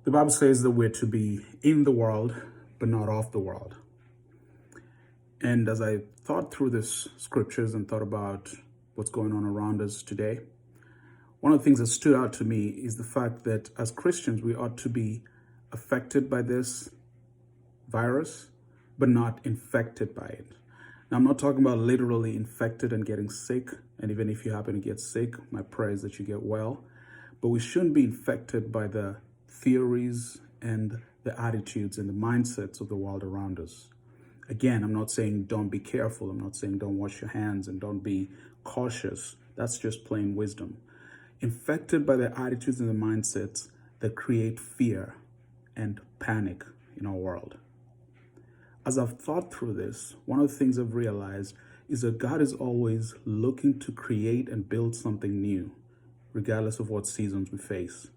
The Bible says that we're to be in the world, but not of the world. And as I thought through these scriptures and thought about what's going on around us today, one of the things that stood out to me is the fact that as Christians, we ought to be affected by this virus, but not infected by it. Now, I'm not talking about literally infected and getting sick. And even if you happen to get sick, my prayer is that you get well. But we shouldn't be infected by the theories and the attitudes and the mindsets of the world around us. Again, I'm not saying don't be careful. I'm not saying don't wash your hands and don't be cautious. That's just plain wisdom. Infected by the attitudes and the mindsets that create fear and panic in our world. As I've thought through this, one of the things I've realized is that God is always looking to create and build something new, regardless of what seasons we face.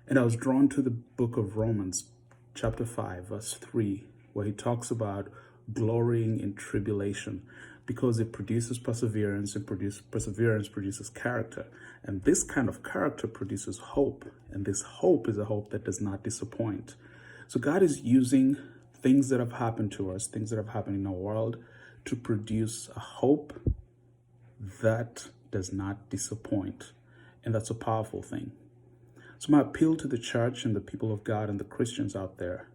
And I was drawn to the book of Romans, chapter 5, verse 3, where he talks about glorying in tribulation because it produces perseverance, and perseverance produces character. And this kind of character produces hope. And this hope is a hope that does not disappoint. So God is using things that have happened to us, things that have happened in our world, to produce a hope that does not disappoint. And that's a powerful thing. So my appeal to the church and the people of God and the Christians out there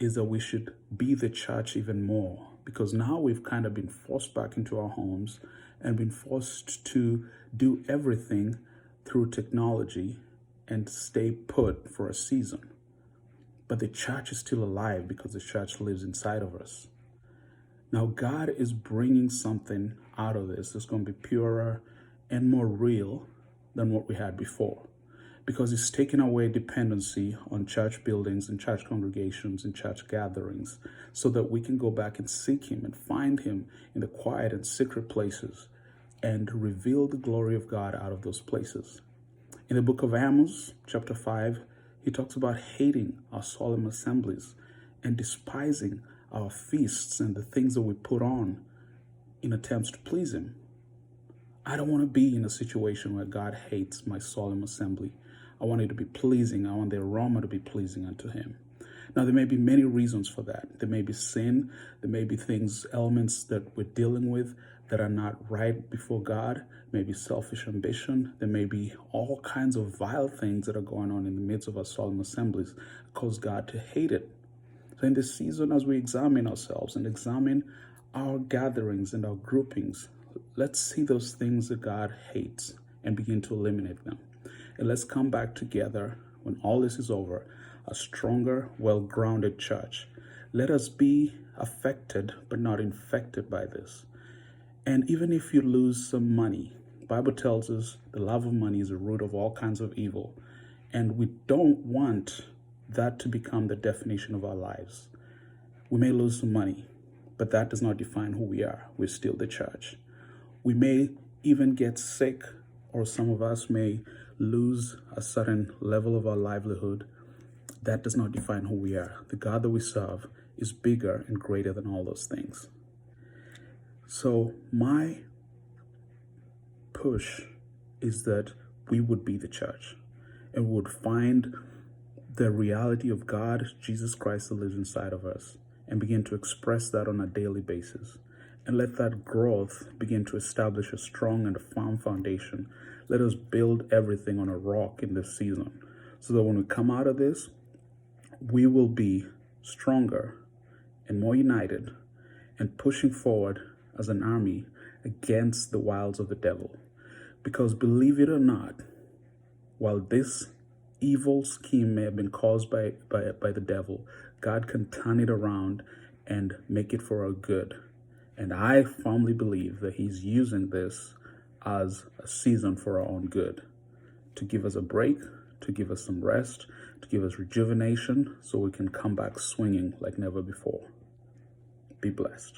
is that we should be the church even more, because now we've kind of been forced back into our homes and been forced to do everything through technology and stay put for a season. But the church is still alive because the church lives inside of us. Now, God is bringing something out of this that's going to be purer and more real than what we had before, because He's taken away dependency on church buildings and church congregations and church gatherings so that we can go back and seek Him and find Him in the quiet and secret places and reveal the glory of God out of those places. In the book of Amos, chapter 5, he talks about hating our solemn assemblies and despising our feasts and the things that we put on in attempts to please Him. I don't want to be in a situation where God hates my solemn assembly. I want it to be pleasing. I want the aroma to be pleasing unto Him. Now, there may be many reasons for that. There may be sin. There may be things, elements that we're dealing with that are not right before God. Maybe selfish ambition. There may be all kinds of vile things that are going on in the midst of our solemn assemblies that cause God to hate it. So in this season, as we examine ourselves and examine our gatherings and our groupings, let's see those things that God hates and begin to eliminate them. And let's come back together when all this is over, a stronger, well-grounded church. Let us be affected but not infected by this. And even if you lose some money, the Bible tells us the love of money is the root of all kinds of evil. And we don't want that to become the definition of our lives. We may lose some money, but that does not define who we are. We're still the church. We may even get sick, or some of us may lose a certain level of our livelihood. That does not define who we are. The God that we serve is bigger and greater than all those things. So my push is that we would be the church and would find the reality of God, Jesus Christ, that lives inside of us, and begin to express that on a daily basis. And let that growth begin to establish a strong and a firm foundation. Let us build everything on a rock in this season, so that when we come out of this, we will be stronger and more united and pushing forward as an army against the wiles of the devil. Because believe it or not, while this evil scheme may have been caused by the devil, God can turn it around and make it for our good. And I firmly believe that He's using this as a season for our own good, to give us a break, to give us some rest, to give us rejuvenation so we can come back swinging like never before. Be blessed.